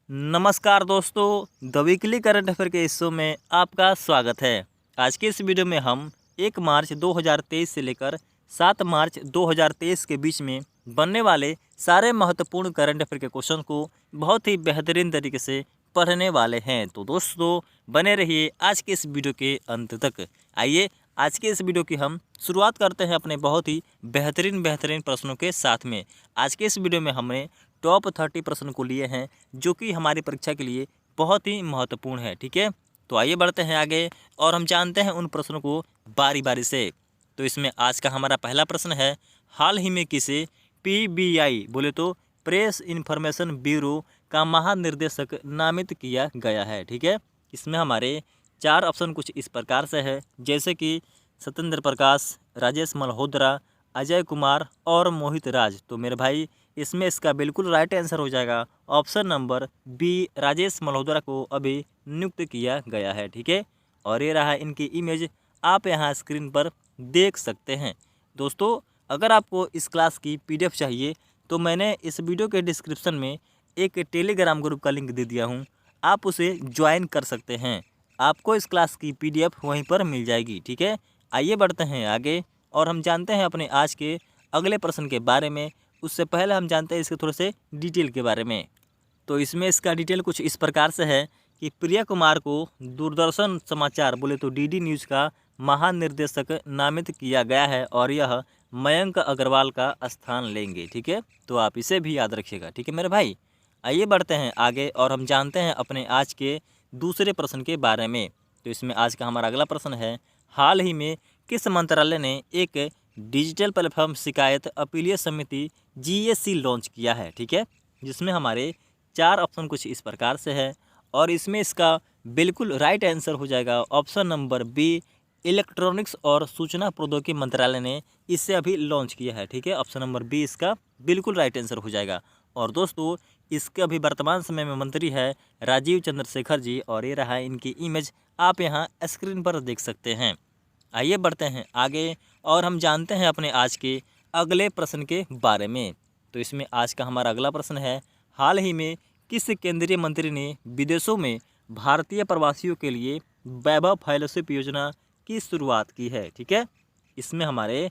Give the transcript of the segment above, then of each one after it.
नमस्कार दोस्तों, the weekly current affair के हिस्सों में आपका स्वागत है। आज के इस वीडियो में हम 1 मार्च 2023 से लेकर 7 मार्च 2023 के बीच में बनने वाले सारे महत्वपूर्ण करंट अफेयर के क्वेश्चन को बहुत ही बेहतरीन तरीके से पढ़ने वाले हैं। तो दोस्तों बने रहिए आज के इस वीडियो के अंत तक। आइए आज के इस वीडियो की हम शुरुआत करते हैं अपने बहुत ही बेहतरीन प्रश्नों के साथ में। आज के इस वीडियो में हमने टॉप 30 प्रश्न को लिए हैं जो कि हमारी परीक्षा के लिए बहुत ही महत्वपूर्ण है। ठीक है, तो आइए बढ़ते हैं आगे और हम जानते हैं उन प्रश्नों को बारी बारी से। तो इसमें आज का हमारा पहला प्रश्न है, हाल ही में किसे पीबीआई बोले तो प्रेस इन्फॉर्मेशन ब्यूरो का महानिर्देशक नामित किया गया है। ठीक है, इसमें हमारे 4 ऑप्शन कुछ इस प्रकार से है, जैसे कि सत्येंद्र प्रकाश, राजेश मल्होत्रा, अजय कुमार और मोहित राज। तो मेरे भाई इसमें इसका बिल्कुल राइट आंसर हो जाएगा option number B, Rajesh Malhotra को अभी नियुक्त किया गया है। ठीक है, और ये रहा इनकी इमेज, आप यहाँ स्क्रीन पर देख सकते हैं। दोस्तों अगर आपको इस क्लास की पीडीएफ चाहिए तो मैंने इस वीडियो के डिस्क्रिप्शन में एक टेलीग्राम ग्रुप का लिंक दे दिया हूँ, आप उसे ज्वाइन कर सकते हैं। आपको इस क्लास की पीडीएफ वहीं पर मिल जाएगी। ठीक है, आइए बढ़ते हैं आगे और हम जानते हैं अपने आज के अगले प्रश्न के बारे में। उससे पहले हम जानते हैं इसके थोड़े से डिटेल के बारे में। तो इसमें इसका डिटेल कुछ इस प्रकार से है कि प्रिया कुमार को दूरदर्शन समाचार बोले तो डीडी न्यूज़ का महानिर्देशक नामित किया गया है और यह मयंक अग्रवाल का स्थान लेंगे। ठीक है, तो आप इसे भी याद रखिएगा। ठीक है मेरे भाई, आइए बढ़ते हैं आगे और हम जानते हैं अपने आज के दूसरे प्रश्न के बारे में। तो इसमें आज का हमारा अगला प्रश्न है, हाल ही में किस मंत्रालय ने एक डिजिटल प्लेटफॉर्म शिकायत अपीलीय समिति जीएससी लॉन्च किया है। ठीक है, जिसमें हमारे 4 ऑप्शन कुछ इस प्रकार से है और इसमें इसका बिल्कुल राइट आंसर हो जाएगा ऑप्शन नंबर बी, इलेक्ट्रॉनिक्स और सूचना प्रौद्योगिकी मंत्रालय ने इसे अभी लॉन्च किया है। ठीक है, ऑप्शन नंबर बी इसका बिल्कुल राइट आंसर हो जाएगा। और दोस्तों इसके अभी वर्तमान समय में मंत्री है राजीव चंद्रशेखर जी और ये रहा इनकी इमेज, आप यहाँ स्क्रीन पर देख सकते हैं। आइए बढ़ते हैं आगे और हम जानते हैं अपने आज के अगले प्रश्न के बारे में। तो इसमें आज का हमारा अगला प्रश्न है, हाल ही में किस केंद्रीय मंत्री ने विदेशों में भारतीय प्रवासियों के लिए वैभव फेलोशिप योजना की शुरुआत की है। ठीक है, इसमें हमारे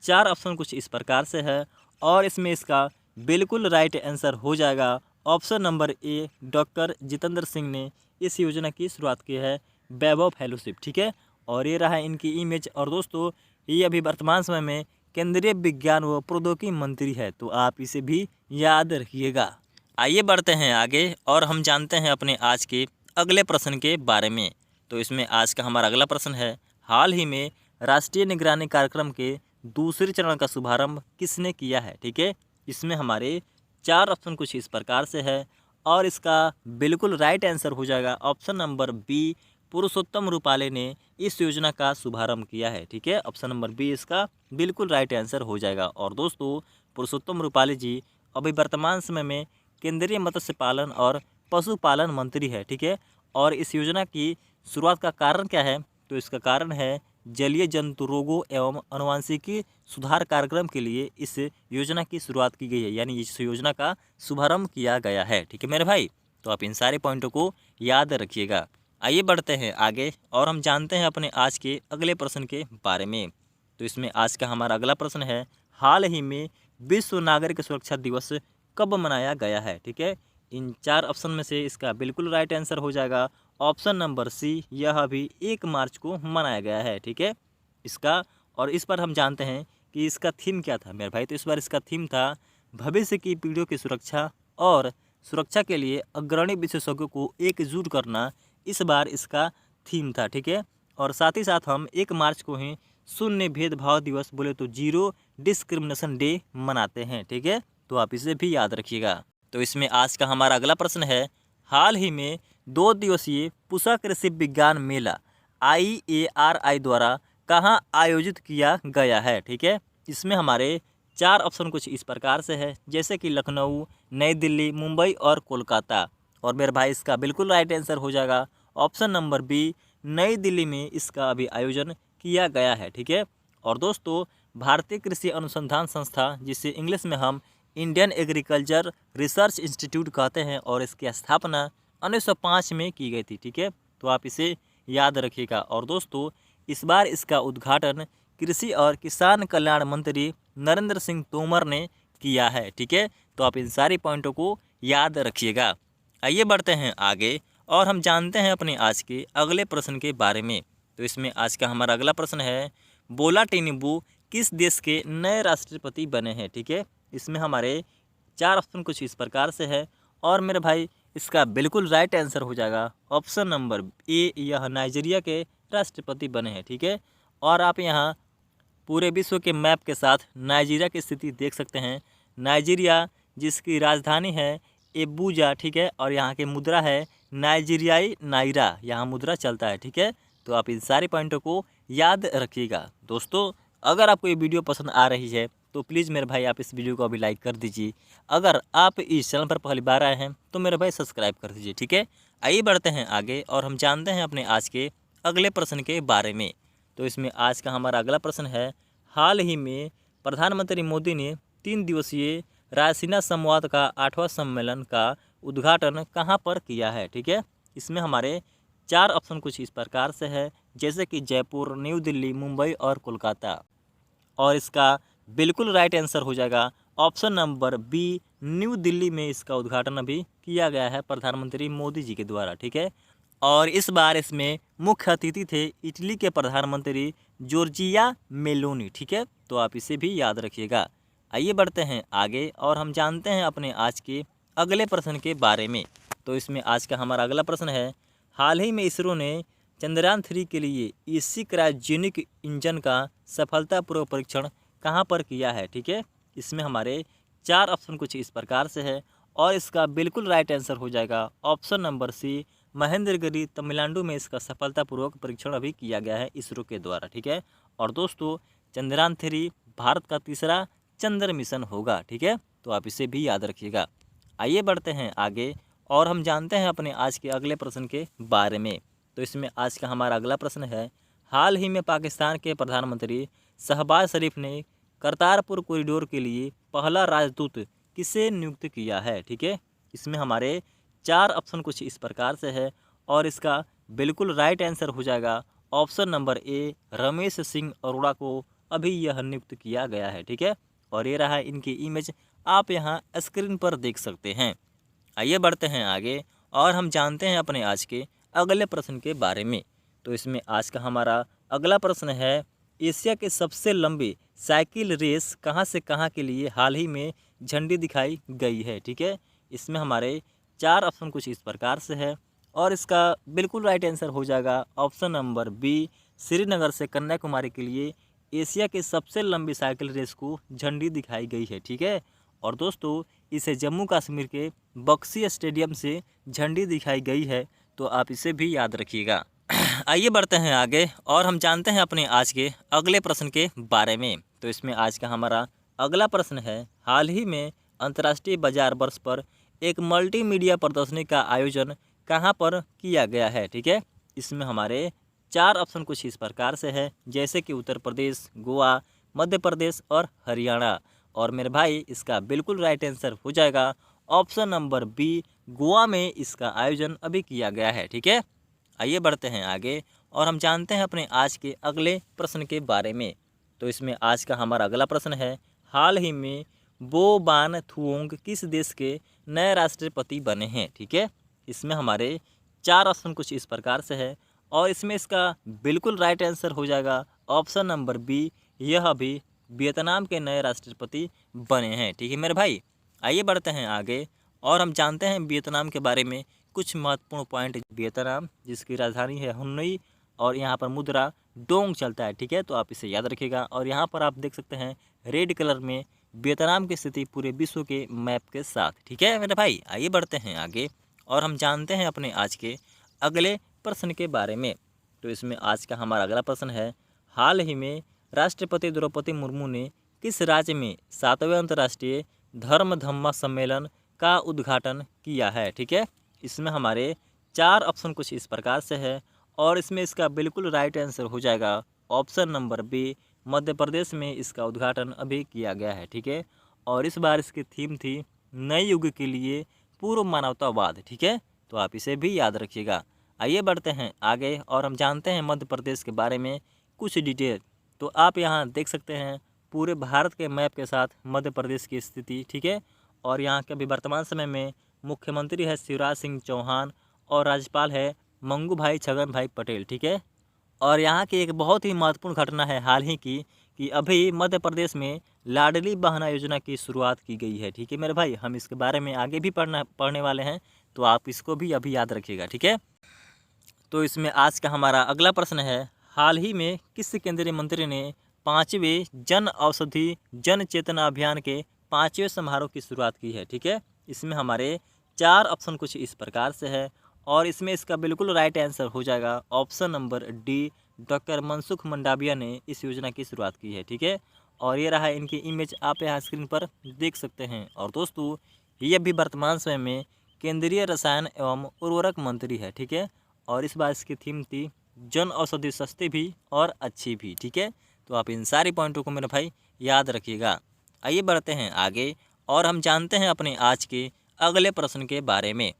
4 ऑप्शन कुछ इस प्रकार से है और इसमें इसका बिल्कुल राइट आंसर हो जाएगा option number A, doctor Jitendra Singh ने इस योजना की शुरुआत की है वैभव फेलोशिप। ठीक है, और ये रहा इनकी इमेज। और दोस्तों ये अभी वर्तमान समय में केंद्रीय विज्ञान व प्रौद्योगिकी मंत्री है, तो आप इसे भी याद रखिएगा। आइए बढ़ते हैं आगे और हम जानते हैं अपने आज के अगले प्रश्न के बारे में। तो इसमें आज का हमारा अगला प्रश्न है, हाल ही में राष्ट्रीय निगरानी कार्यक्रम के दूसरे चरण का शुभारंभ किसने किया है। ठीक है, इसमें हमारे 4 ऑप्शन कुछ इस प्रकार से है और इसका बिल्कुल राइट आंसर हो जाएगा ऑप्शन नंबर बी, पुरुषोत्तम रूपाले ने इस योजना का शुभारंभ किया है। ठीक है, ऑप्शन नंबर बी इसका बिल्कुल राइट आंसर हो जाएगा। और दोस्तों पुरुषोत्तम रूपाले जी अभी वर्तमान समय में केंद्रीय मत्स्य पालन और पशुपालन मंत्री है। ठीक है, और इस योजना की शुरुआत का कारण क्या है, तो इसका कारण है जलीय जंतु रोगों एवं आनुवंशिकी सुधार कार्यक्रम के लिए इस योजना की शुरुआत की गई है, यानी इस योजना का शुभारंभ किया गया है। ठीक है मेरे भाई, तो आप इन सारे पॉइंटों को याद रखिएगा। आइए बढ़ते हैं आगे और हम जानते हैं अपने आज के अगले प्रश्न के बारे में। तो इसमें आज का हमारा अगला प्रश्न है, हाल ही में विश्व नागरिक सुरक्षा दिवस कब मनाया गया है। ठीक है, इन 4 ऑप्शन में से इसका बिल्कुल राइट आंसर हो जाएगा ऑप्शन नंबर सी, यह अभी 1 मार्च को मनाया गया है। ठीक है, इसका और इस पर हम जानते हैं कि इसका थीम क्या था मेरे भाई। तो इस बार इसका थीम था भविष्य की पीढ़ियों की सुरक्षा और सुरक्षा के लिए अग्रणी विशेषज्ञों को एकजुट करना, इस बार इसका थीम था। ठीक है, और साथ ही साथ हम 1 मार्च को ही शून्य भेदभाव दिवस बोले तो जीरो डिस्क्रिमिनेशन डे मनाते हैं। ठीक है, तो आप इसे भी याद रखिएगा। तो इसमें आज का हमारा अगला प्रश्न है, हाल ही में 2 दिवसीय पूसा कृषि विज्ञान मेला IARI द्वारा कहाँ आयोजित किया गया है। ठीक है, इसमें हमारे 4 ऑप्शन कुछ इस प्रकार से है, जैसे कि लखनऊ, नई दिल्ली, मुंबई और कोलकाता। और मेरे भाई इसका बिल्कुल राइट आंसर हो जाएगा ऑप्शन नंबर बी, नई दिल्ली में इसका अभी आयोजन किया गया है। ठीक है, और दोस्तों भारतीय कृषि अनुसंधान संस्था, जिसे इंग्लिश में हम इंडियन एग्रीकल्चर रिसर्च इंस्टीट्यूट कहते हैं और इसकी स्थापना 1905 में की गई थी। ठीक है, तो आप इसे याद रखिएगा। और दोस्तों, इस बार इसका उद्घाटन कृषि और किसान कल्याण मंत्री नरेंद्र सिंह तोमर ने किया है। ठीक है, तो आप इन सारी पॉइंटों को याद रखिएगा। आइए बढ़ते हैं आगे और हम जानते हैं अपने आज के अगले प्रश्न के बारे में। तो इसमें आज का हमारा अगला प्रश्न है, बोला टिनुबू किस देश के नए राष्ट्रपति बने हैं। ठीक है, इसमें हमारे 4 ऑप्शन कुछ इस प्रकार से है और मेरे भाई इसका बिल्कुल राइट आंसर हो जाएगा ऑप्शन नंबर ए, यह नाइजीरिया के राष्ट्रपति बने हैं। ठीक है, और आप यहाँ पूरे विश्व के मैप के साथ नाइजीरिया की स्थिति देख सकते हैं। नाइजीरिया जिसकी राजधानी है एबूजा। ठीक है, और यहाँ की मुद्रा है नाइजीरियाई नाइरा, यहाँ मुद्रा चलता है। ठीक है, तो आप इन सारे पॉइंटों को याद रखिएगा। दोस्तों, अगर आपको ये वीडियो पसंद आ रही है तो प्लीज़ मेरे भाई आप इस वीडियो को अभी लाइक कर दीजिए। अगर आप इस चैनल पर पहली बार आए हैं तो मेरे भाई सब्सक्राइब कर दीजिए। ठीक है, आइए बढ़ते हैं आगे और हम जानते हैं अपने आज के अगले प्रश्न के बारे में। तो इसमें आज का हमारा अगला प्रश्न है, हाल ही में प्रधानमंत्री मोदी ने 3 दिवसीय रायसीना संवाद का 8वां सम्मेलन का उद्घाटन कहाँ पर किया है। ठीक है, इसमें हमारे 4 ऑप्शन कुछ इस प्रकार से है, जैसे कि जयपुर, न्यू दिल्ली, मुंबई और कोलकाता। और इसका बिल्कुल राइट आंसर हो जाएगा option number B, New Delhi में इसका उद्घाटन अभी किया गया है प्रधानमंत्री मोदी जी के द्वारा। ठीक है, और इस बार इसमें मुख्य अतिथि थे इटली के प्रधानमंत्री जॉर्जिया मेलोनी। ठीक है, तो आप इसे भी याद रखिएगा। आइए बढ़ते हैं आगे और हम जानते हैं अपने आज के अगले प्रश्न के बारे में। तो इसमें आज का हमारा अगला प्रश्न है, हाल ही में इसरो ने चंद्रयान 3 के लिए ईसी क्रायोजेनिक इंजन का सफलतापूर्वक परीक्षण कहाँ पर किया है। ठीक है, इसमें हमारे 4 ऑप्शन कुछ इस प्रकार से है और इसका बिल्कुल राइट आंसर हो जाएगा option number C, Mahendragiri Tamil Nadu में इसका सफलतापूर्वक परीक्षण अभी किया गया है इसरो के द्वारा। ठीक है, और दोस्तों चंद्रयान 3 भारत का तीसरा चंद्र मिशन होगा। ठीक है, तो आप इसे भी याद रखिएगा। आइए बढ़ते हैं आगे और हम जानते हैं अपने आज के अगले प्रश्न के बारे में। तो इसमें आज का हमारा अगला प्रश्न है, हाल ही में पाकिस्तान के प्रधानमंत्री शहबाज शरीफ ने करतारपुर कॉरिडोर के लिए पहला राजदूत किसे नियुक्त किया है। ठीक है, इसमें हमारे 4 ऑप्शन कुछ इस प्रकार से है और इसका बिल्कुल राइट आंसर हो जाएगा option number A, Ramesh Singh Arora को अभी यह नियुक्त किया गया है। ठीक है, और ये रहा इनकी इमेज, आप यहाँ स्क्रीन पर देख सकते हैं। आइए बढ़ते हैं आगे और हम जानते हैं अपने आज के अगले प्रश्न के बारे में। तो इसमें आज का हमारा अगला प्रश्न है, एशिया के सबसे लंबी साइकिल रेस कहां से कहां के लिए हाल ही में झंडी दिखाई गई है। ठीक है, इसमें हमारे 4 ऑप्शन कुछ इस प्रकार से है और इसका बिल्कुल राइट आंसर हो जाएगा ऑप्शन नंबर बी, श्रीनगर से कन्याकुमारी के लिए एशिया के सबसे लंबी साइकिल रेस को झंडी दिखाई गई है। ठीक है, और दोस्तों इसे जम्मू कश्मीर के बक्सी स्टेडियम से झंडी दिखाई गई है, तो आप इसे भी याद रखिएगा। आइए बढ़ते हैं आगे और हम जानते हैं अपने आज के अगले प्रश्न के बारे में। तो इसमें आज का हमारा अगला प्रश्न है, हाल ही में अंतर्राष्ट्रीय बाजार वर्ष पर एक मल्टीमीडिया प्रदर्शनी का आयोजन कहां पर किया गया है। ठीक है, इसमें हमारे 4 ऑप्शन कुछ इस प्रकार से है, जैसे कि उत्तर प्रदेश, गोवा, मध्य प्रदेश और हरियाणा। और मेरे भाई इसका बिल्कुल राइट आंसर हो जाएगा ऑप्शन नंबर बी, गोवा में इसका आयोजन अभी किया गया है। ठीक है, आइए बढ़ते हैं आगे और हम जानते हैं अपने आज के अगले प्रश्न के बारे में। तो इसमें आज का हमारा अगला प्रश्न है, हाल ही में बो बान थुओंग किस देश के नए राष्ट्रपति बने हैं। ठीक है, इसमें हमारे 4 ऑप्शन कुछ इस प्रकार से है और इसमें इसका बिल्कुल राइट आंसर हो जाएगा ऑप्शन नंबर बी, यह अभी वियतनाम के नए राष्ट्रपति बने हैं। ठीक है मेरे भाई, आइए बढ़ते हैं आगे और हम जानते हैं वियतनाम के बारे में कुछ महत्वपूर्ण पॉइंट। वियतनाम जिसकी राजधानी है हनोई और यहाँ पर मुद्रा डोंग चलता है। ठीक है, तो आप इसे याद रखिएगा। और यहाँ पर आप देख सकते हैं रेड कलर में वियतनाम की स्थिति पूरे विश्व के मैप के साथ। ठीक है मेरे भाई, आइए बढ़ते हैं आगे और हम जानते हैं अपने आज के अगले प्रश्न के बारे में। तो इसमें आज का हमारा अगला प्रश्न है, हाल ही में राष्ट्रपति द्रौपदी मुर्मू ने किस राज्य में 7वें अंतर्राष्ट्रीय धर्म धम्मा सम्मेलन का उद्घाटन किया है। ठीक है, इसमें हमारे 4 ऑप्शन कुछ इस प्रकार से है और इसमें इसका बिल्कुल राइट आंसर हो जाएगा option number B, Madhya Pradesh में इसका उद्घाटन अभी किया गया है। ठीक है, और इस बार इसकी थीम थी नए युग के लिए पूर्व मानवतावाद। ठीक है, तो आप इसे भी याद रखिएगा। आइए बढ़ते हैं आगे और हम जानते हैं मध्य प्रदेश के बारे में कुछ डिटेल। तो आप यहाँ देख सकते हैं पूरे भारत के मैप के साथ मध्य प्रदेश की स्थिति। ठीक है, और यहाँ के अभी वर्तमान समय में मुख्यमंत्री है शिवराज सिंह चौहान और राज्यपाल है मंगू भाई छगन भाई पटेल। ठीक है, और यहाँ की एक बहुत ही महत्वपूर्ण घटना है हाल ही की कि अभी मध्य प्रदेश में लाडली बहना योजना की शुरुआत की गई है। ठीक है मेरे भाई, हम इसके बारे में आगे भी पढ़ने वाले हैं, तो आप इसको भी अभी याद रखिएगा। ठीक है, तो इसमें आज का हमारा अगला प्रश्न है, हाल ही में किस केंद्रीय मंत्री ने 5वें जन औषधि जन चेतना अभियान के 5वें समारोह की शुरुआत की है। ठीक है, इसमें हमारे 4 ऑप्शन कुछ इस प्रकार से है और इसमें इसका बिल्कुल राइट आंसर हो जाएगा option number D. Doctor Mansukh Mandaviya ने इस योजना की शुरुआत की है। ठीक है, और ये रहा इनकी इमेज, आप यहाँ स्क्रीन पर देख सकते हैं। और दोस्तों ये भी वर्तमान समय में केंद्रीय रसायन एवं उर्वरक मंत्री है। ठीक है, और इस बार इसकी थीम थी जन औषधि सस्ती भी और अच्छी भी। ठीक है, तो आप इन सारी पॉइंटों को मेरे भाई याद रखिएगा। आइए बढ़ते हैं आगे और हम जानते हैं अपने आज के अगले प्रश्न के बारे में।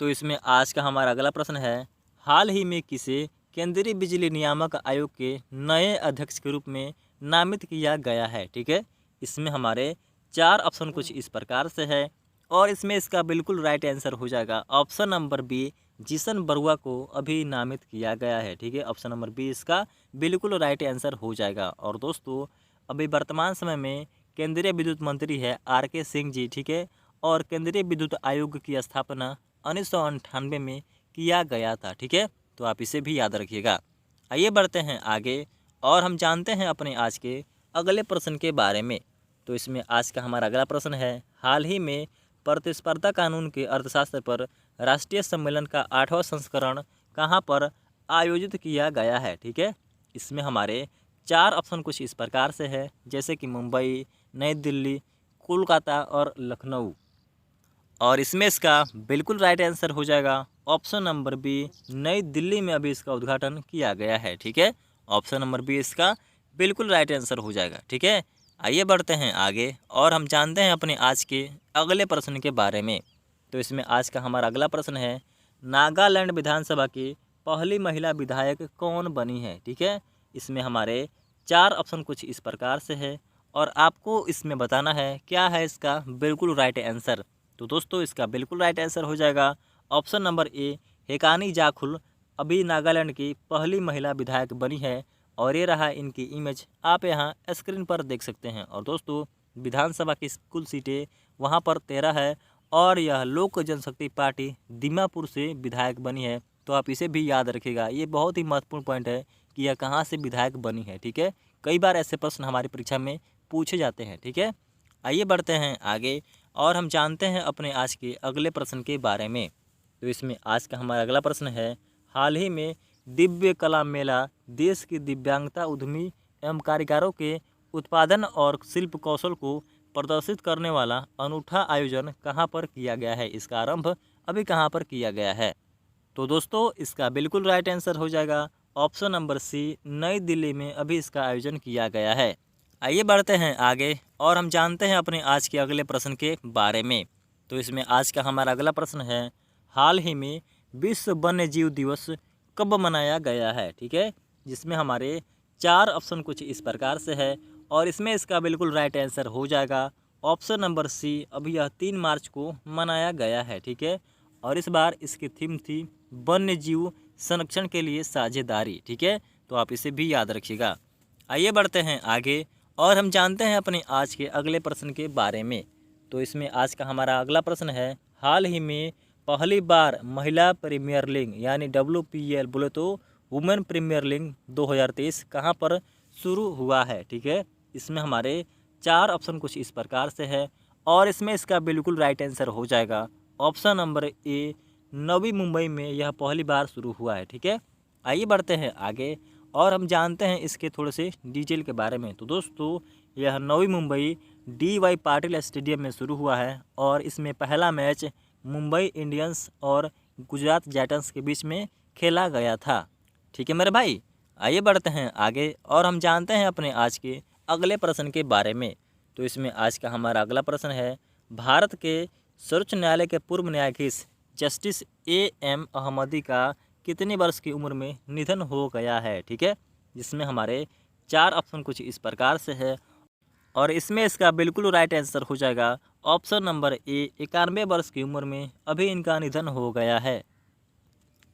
तो इसमें आज का हमारा अगला प्रश्न है, हाल ही में किसे केंद्रीय बिजली नियामक आयोग के नए अध्यक्ष के रूप में नामित किया गया है। ठीक है, इसमें हमारे 4 ऑप्शन कुछ इस प्रकार से है और इसमें इसका बिल्कुल राइट आंसर हो जाएगा ऑप्शन नंबर बी। जिशन बरुआ को अभी नामित किया गया है। ठीक है, ऑप्शन नंबर बी इसका बिल्कुल राइट आंसर हो जाएगा। और दोस्तों अभी वर्तमान समय में केंद्रीय विद्युत मंत्री है RK सिंह जी। ठीक है, और केंद्रीय विद्युत आयोग की स्थापना 1998 में किया गया था। ठीक है, तो आप इसे भी याद रखिएगा। आइए बढ़ते हैं आगे और हम जानते हैं अपने आज के अगले प्रश्न के बारे में। तो इसमें आज का हमारा अगला प्रश्न है, हाल ही में प्रतिस्पर्धा कानून के अर्थशास्त्र पर राष्ट्रीय सम्मेलन का 8वां संस्करण कहाँ पर आयोजित किया गया है। ठीक है, इसमें हमारे 4 ऑप्शन कुछ इस प्रकार से है, जैसे कि मुंबई, नई दिल्ली, कोलकाता और लखनऊ। और इसमें इसका बिल्कुल राइट आंसर हो जाएगा ऑप्शन नंबर बी, नई दिल्ली में अभी इसका उद्घाटन किया गया है। ठीक है, ऑप्शन नंबर बी इसका बिल्कुल राइट आंसर हो जाएगा। ठीक है, आइए बढ़ते हैं आगे और हम जानते हैं अपने आज के अगले प्रश्न के बारे में। तो इसमें आज का हमारा अगला प्रश्न है, नागालैंड विधानसभा की पहली महिला विधायक कौन बनी है। ठीक है, इसमें हमारे 4 ऑप्शन कुछ इस प्रकार से है और आपको इसमें बताना है क्या है इसका बिल्कुल राइट आंसर। तो दोस्तों इसका बिल्कुल राइट आंसर हो जाएगा ऑप्शन नंबर ए, हेकानी जाखुल अभी नागालैंड की पहली महिला विधायक बनी है। और ये रहा इनकी इमेज, आप यहाँ स्क्रीन पर देख सकते हैं। और दोस्तों विधानसभा की कुल सीटें वहाँ पर 13 है और यह लोक जनशक्ति पार्टी दीमापुर से विधायक बनी है। तो आप इसे भी याद रखिएगा, ये बहुत ही महत्वपूर्ण पॉइंट है कि यह कहाँ से विधायक बनी है। ठीक है, कई बार ऐसे प्रश्न हमारी परीक्षा में पूछे जाते हैं। ठीक है, आइए बढ़ते हैं आगे और हम जानते हैं अपने आज के अगले प्रश्न के बारे में। तो इसमें आज का हमारा अगला प्रश्न है, हाल ही में दिव्य कला मेला देश की दिव्यांगता उद्यमी एवं कारीगरों के उत्पादन और शिल्प कौशल को प्रदर्शित करने वाला अनूठा आयोजन कहाँ पर किया गया है। इसका आरंभ अभी कहाँ पर किया गया है। तो दोस्तों इसका बिल्कुल राइट आंसर हो जाएगा ऑप्शन नंबर सी, नई दिल्ली में अभी इसका आयोजन किया गया है। आइए बढ़ते हैं आगे और हम जानते हैं अपने आज के अगले प्रश्न के बारे में। तो इसमें आज का हमारा अगला प्रश्न है, हाल ही में विश्व वन्य जीव दिवस कब मनाया गया है। ठीक है, जिसमें हमारे 4 ऑप्शन कुछ इस प्रकार से है और इसमें इसका बिल्कुल राइट आंसर हो जाएगा ऑप्शन नंबर सी, अभी यह 3 मार्च को मनाया गया है। ठीक है, और इस बार इसकी थीम थी वन्य जीव संरक्षण के लिए साझेदारी। ठीक है, तो आप इसे भी याद रखिएगा। आइए बढ़ते हैं आगे और हम जानते हैं अपने आज के अगले प्रश्न के बारे में। तो इसमें आज का हमारा अगला प्रश्न है, हाल ही में पहली बार महिला प्रीमियर लीग यानी WPL बोले तो वुमेन प्रीमियर लीग 2023 कहाँ पर शुरू हुआ है। ठीक है, इसमें हमारे 4 ऑप्शन कुछ इस प्रकार से है और इसमें इसका बिल्कुल राइट आंसर हो जाएगा option number A, Navi Mumbai में यह पहली बार शुरू हुआ है। ठीक है, आइए बढ़ते हैं आगे और हम जानते हैं इसके थोड़े से डिटेल के बारे में। तो दोस्तों यह नवी मुंबई DY पाटिल स्टेडियम में शुरू हुआ है और इसमें पहला मैच मुंबई इंडियंस और गुजरात जायंट्स के बीच में खेला गया था। ठीक है मेरे भाई, आइए बढ़ते हैं आगे और हम जानते हैं अपने आज के अगले प्रश्न के बारे में। तो इसमें आज का हमारा अगला प्रश्न है, भारत के सर्वोच्च न्यायालय के पूर्व न्यायाधीश जस्टिस A.M. अहमदी का कितने वर्ष की उम्र में निधन हो गया है। ठीक है, जिसमें हमारे 4 ऑप्शन कुछ इस प्रकार से है और इसमें इसका बिल्कुल राइट आंसर हो जाएगा ऑप्शन नंबर ए, 91 वर्ष की उम्र में अभी इनका निधन हो गया है।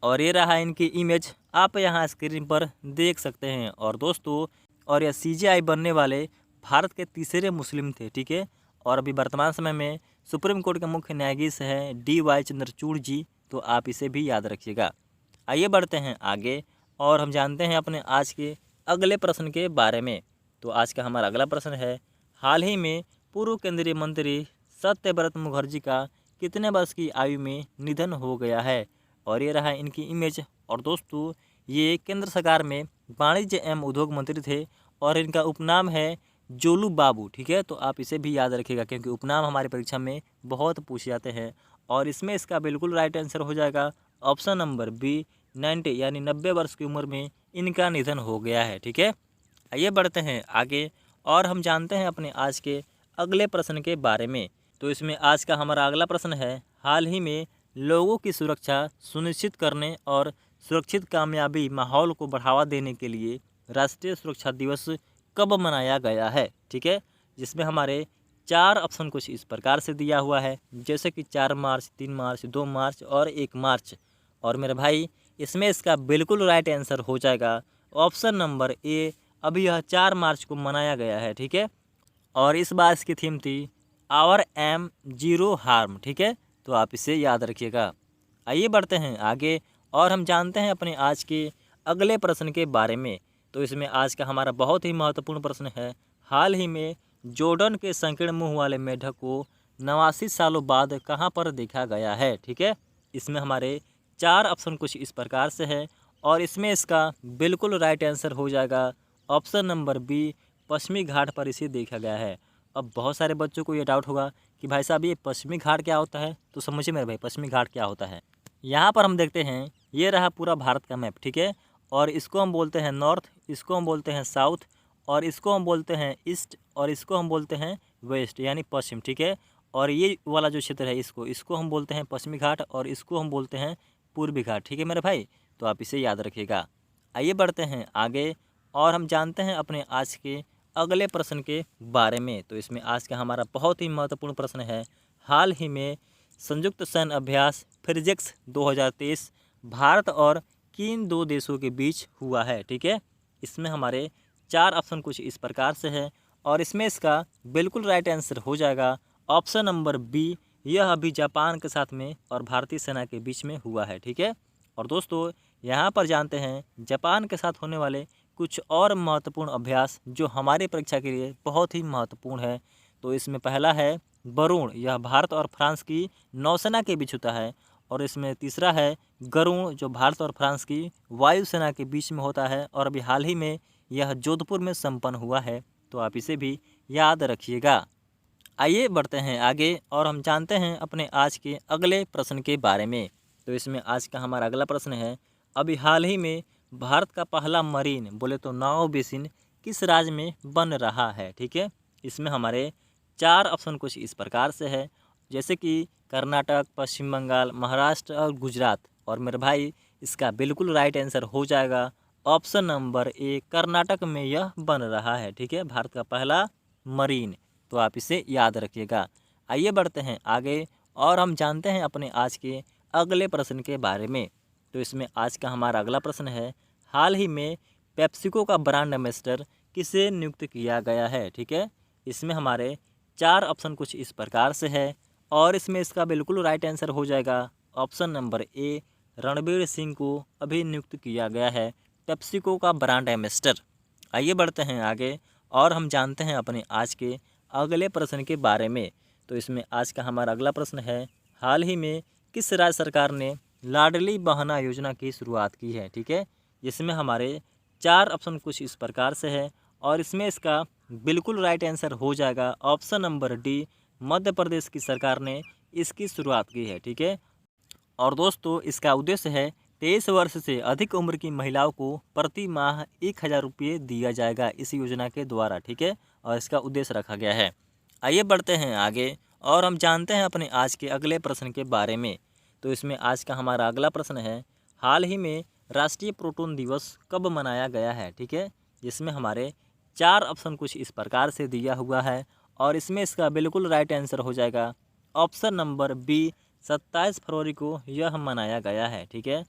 और ये रहा इनकी इमेज, आप यहाँ स्क्रीन पर देख सकते हैं। और दोस्तों, और यह CJI बनने वाले भारत के तीसरे मुस्लिम थे। ठीक है, और अभी वर्तमान समय में सुप्रीम कोर्ट के मुख्य न्यायाधीश हैं DY चंद्रचूड़ जी, तो आप इसे भी याद रखिएगा। आइए बढ़ते हैं आगे और हम जानते हैं अपने आज के अगले प्रश्न के बारे में। तो आज का हमारा अगला प्रश्न है, हाल ही में पूर्व केंद्रीय मंत्री सत्यव्रत मुखर्जी का कितने वर्ष की आयु में निधन हो गया है। और ये रहा इनकी इमेज। और दोस्तों, ये केंद्र सरकार में वाणिज्य एवं उद्योग मंत्री थे और इनका उपनाम है जोलू बाबू। ठीक है, तो आप इसे भी याद रखिएगा क्योंकि उपनाम हमारी परीक्षा में बहुत पूछे जाते हैं। और इसमें इसका बिल्कुल राइट आंसर हो जाएगा ऑप्शन नंबर बी, 90 यानी 90 वर्ष की उम्र में इनका निधन हो गया है। ठीक है, आइए बढ़ते हैं आगे और हम जानते हैं अपने आज के अगले प्रश्न के बारे में। तो इसमें आज का हमारा अगला प्रश्न है, हाल ही में लोगों की सुरक्षा सुनिश्चित करने और सुरक्षित कामयाबी माहौल को बढ़ावा देने के लिए राष्ट्रीय सुरक्षा दिवस कब मनाया गया है। ठीक है, जिसमें हमारे 4 ऑप्शन कुछ इस प्रकार से दिया हुआ है, जैसे कि 4 मार्च, 3 मार्च, 2 मार्च और 1 मार्च। और मेरे भाई, इसमें इसका बिल्कुल राइट आंसर हो जाएगा ऑप्शन नंबर ए, अभी यह 4 मार्च को मनाया गया है। ठीक है, और इस बार इसकी थीम थी आवर एम जीरो हार्म। ठीक है, तो आप इसे याद रखिएगा। आइए बढ़ते हैं आगे और हम जानते हैं अपने आज के अगले प्रश्न के बारे में। तो इसमें आज का हमारा बहुत ही महत्वपूर्ण प्रश्न है, हाल ही में जॉर्डन के संकीर्ण मुंह वाले मेढक को 89 सालों बाद कहां पर देखा गया है। ठीक है, इसमें हमारे 4 ऑप्शन कुछ इस प्रकार से है और इसमें इसका बिल्कुल राइट आंसर हो जाएगा ऑप्शन नंबर बी, पश्चिमी घाट पर इसे देखा गया है। अब बहुत सारे बच्चों को ये डाउट होगा कि भाई साहब ये पश्चिमी घाट क्या होता है, तो समझिए मेरे भाई पश्चिमी घाट क्या होता है। यहाँ पर हम देखते हैं, ये रहा पूरा भारत का मैप। ठीक है, और इसको हम बोलते हैं नॉर्थ, इसको हम बोलते हैं साउथ, और इसको हम बोलते हैं ईस्ट, और इसको हम बोलते हैं वेस्ट यानी पश्चिम। ठीक है, और ये वाला जो क्षेत्र है इसको हम बोलते हैं पश्चिमी घाट और इसको हम बोलते हैं पूर्वी घाट। ठीक है मेरे भाई, तो आप इसे याद रखिएगा। आइए बढ़ते हैं आगे और हम जानते हैं अपने आज के अगले प्रश्न के बारे में। तो इसमें आज का हमारा बहुत ही महत्वपूर्ण प्रश्न है, हाल ही में संयुक्त सैन्य अभ्यास फ्रिजेक्स 2023 भारत और किन 2 देशों के बीच हुआ है। ठीक है, इसमें हमारे 4 ऑप्शन कुछ इस प्रकार से है और इसमें इसका बिल्कुल राइट आंसर हो जाएगा ऑप्शन नंबर बी, यह अभी जापान के साथ में और भारतीय सेना के बीच में हुआ है। ठीक है, और दोस्तों यहाँ पर जानते हैं जापान के साथ होने वाले कुछ और महत्वपूर्ण अभ्यास जो हमारी परीक्षा के लिए बहुत ही महत्वपूर्ण है। तो इसमें पहला है वरुण, यह भारत और फ्रांस की नौसेना के बीच होता है। और इसमें तीसरा है गरुण, जो भारत और फ्रांस की वायुसेना के बीच में होता है और अभी हाल ही में यह जोधपुर में संपन्न हुआ है। तो आप इसे भी याद रखिएगा। आइए बढ़ते हैं आगे और हम जानते हैं अपने आज के अगले प्रश्न के बारे में। तो इसमें आज का हमारा अगला प्रश्न है, अभी हाल ही में भारत का पहला मरीन बोले तो नाव बेसिन किस राज्य में बन रहा है। ठीक है, इसमें हमारे 4 ऑप्शन कुछ इस प्रकार से है, जैसे कि कर्नाटक, पश्चिम बंगाल, महाराष्ट्र और गुजरात। और मेरे भाई इसका बिल्कुल राइट आंसर हो जाएगा ऑप्शन नंबर ए, कर्नाटक में यह बन रहा है। ठीक है, भारत का पहला मरीन, तो आप इसे याद रखिएगा। आइए बढ़ते हैं आगे और हम जानते हैं अपने आज के अगले प्रश्न के बारे में। तो इसमें आज का हमारा अगला प्रश्न है, हाल ही में पेप्सिको का ब्रांड एम्बेसडर किसे नियुक्त किया गया है। ठीक है, इसमें हमारे 4 ऑप्शन कुछ इस प्रकार से है और इसमें इसका बिल्कुल राइट आंसर हो जाएगा option number A, Ranbir Singh को अभी नियुक्त किया गया है पेप्सिको का ब्रांड एम्बेसडर। आइए बढ़ते हैं आगे और हम जानते हैं अपने आज के अगले प्रश्न के बारे में। तो इसमें आज का हमारा अगला प्रश्न है, हाल ही में किस राज्य सरकार ने लाडली बहना योजना की शुरुआत की है। ठीक है, जिसमें हमारे 4 ऑप्शन कुछ इस प्रकार से है और इसमें इसका बिल्कुल राइट आंसर हो जाएगा option number D, Madhya Pradesh की सरकार ने इसकी शुरुआत की है। ठीक है, और दोस्तों इसका उद्देश्य है 23 वर्ष से अधिक उम्र की महिलाओं को प्रति माह 1000 रुपये दिया जाएगा इस योजना के द्वारा। ठीक है, और इसका उद्देश्य रखा गया है। आइए बढ़ते हैं आगे और हम जानते हैं अपने आज के अगले प्रश्न के बारे में। तो इसमें आज का हमारा अगला प्रश्न है, हाल ही में राष्ट्रीय प्रोटॉन दिवस कब मनाया गया है। ठीक है, जिसमें हमारे 4 ऑप्शन कुछ इस प्रकार से दिया हुआ है और इसमें इसका बिल्कुल राइट आंसर हो जाएगा ऑप्शन नंबर बी, 27 फरवरी को यह मनाया गया है। ठीक है,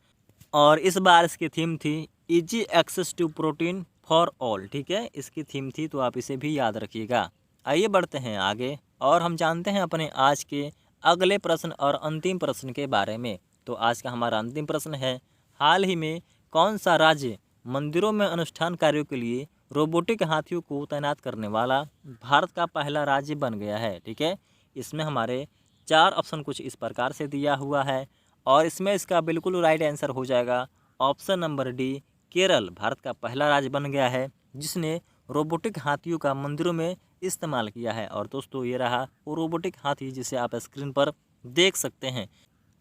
और इस बार इसकी थीम थी easy access to protein for all. ठीक है, इसकी थीम थी, तो आप इसे भी याद रखिएगा। आइए बढ़ते हैं आगे और हम जानते हैं अपने आज के अगले प्रश्न और अंतिम प्रश्न के बारे में। तो आज का हमारा अंतिम प्रश्न है, हाल ही में कौन सा राज्य मंदिरों में अनुष्ठान कार्यों के लिए रोबोटिक हाथियों को तैनात करने वाला भारत का पहला राज्य बन गया है। ठीक है, इसमें हमारे 4 ऑप्शन कुछ इस प्रकार से दिया हुआ है और इसमें इसका बिल्कुल राइट आंसर हो जाएगा option number D, Kerala Bharat का पहला राज्य बन गया है जिसने रोबोटिक हाथियों का मंदिरों में इस्तेमाल किया है। और दोस्तों ये रहा वो रोबोटिक हाथी जिसे आप स्क्रीन पर देख सकते हैं।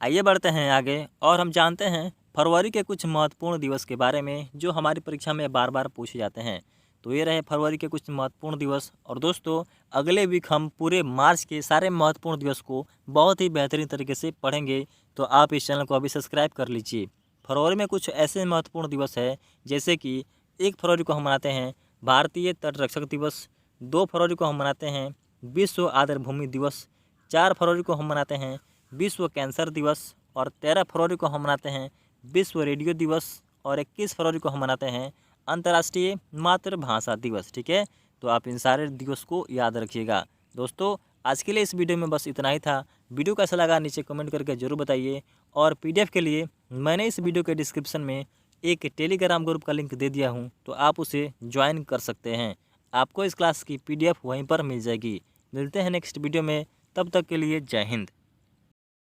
आइए बढ़ते हैं आगे और हम जानते हैं फरवरी के कुछ महत्वपूर्ण दिवस के बारे में जो हमारी परीक्षा में बार बार पूछे जाते हैं। तो ये रहे फरवरी के कुछ महत्वपूर्ण दिवस। और दोस्तों अगले वीक हम पूरे मार्च के सारे महत्वपूर्ण दिवस को बहुत ही बेहतरीन तरीके से पढ़ेंगे, तो आप इस चैनल को अभी सब्सक्राइब कर लीजिए। फरवरी में कुछ ऐसे महत्वपूर्ण दिवस है जैसे कि 1 फरवरी को हम मनाते हैं भारतीय तट रक्षक दिवस, 2 फरवरी को हम मनाते हैं विश्व आर्द्र भूमि दिवस, 4 फरवरी को हम मनाते हैं विश्व कैंसर दिवस और 13 फरवरी को हम मनाते हैं विश्व रेडियो दिवस और 21 फरवरी को हम मनाते हैं अंतर्राष्ट्रीय मातृभाषा दिवस। ठीक है, तो आप इन सारे दिवस को याद रखिएगा। दोस्तों आज के लिए इस वीडियो में बस इतना ही था। वीडियो कैसा लगा नीचे कमेंट करके ज़रूर बताइए और पीडीएफ के लिए मैंने इस वीडियो के डिस्क्रिप्शन में एक टेलीग्राम ग्रुप का लिंक दे दिया हूं, तो आप उसे ज्वाइन कर सकते हैं। आपको इस क्लास की पीडीएफ वहीं पर मिल जाएगी। मिलते हैं नेक्स्ट वीडियो में, तब तक के लिए जय हिंद।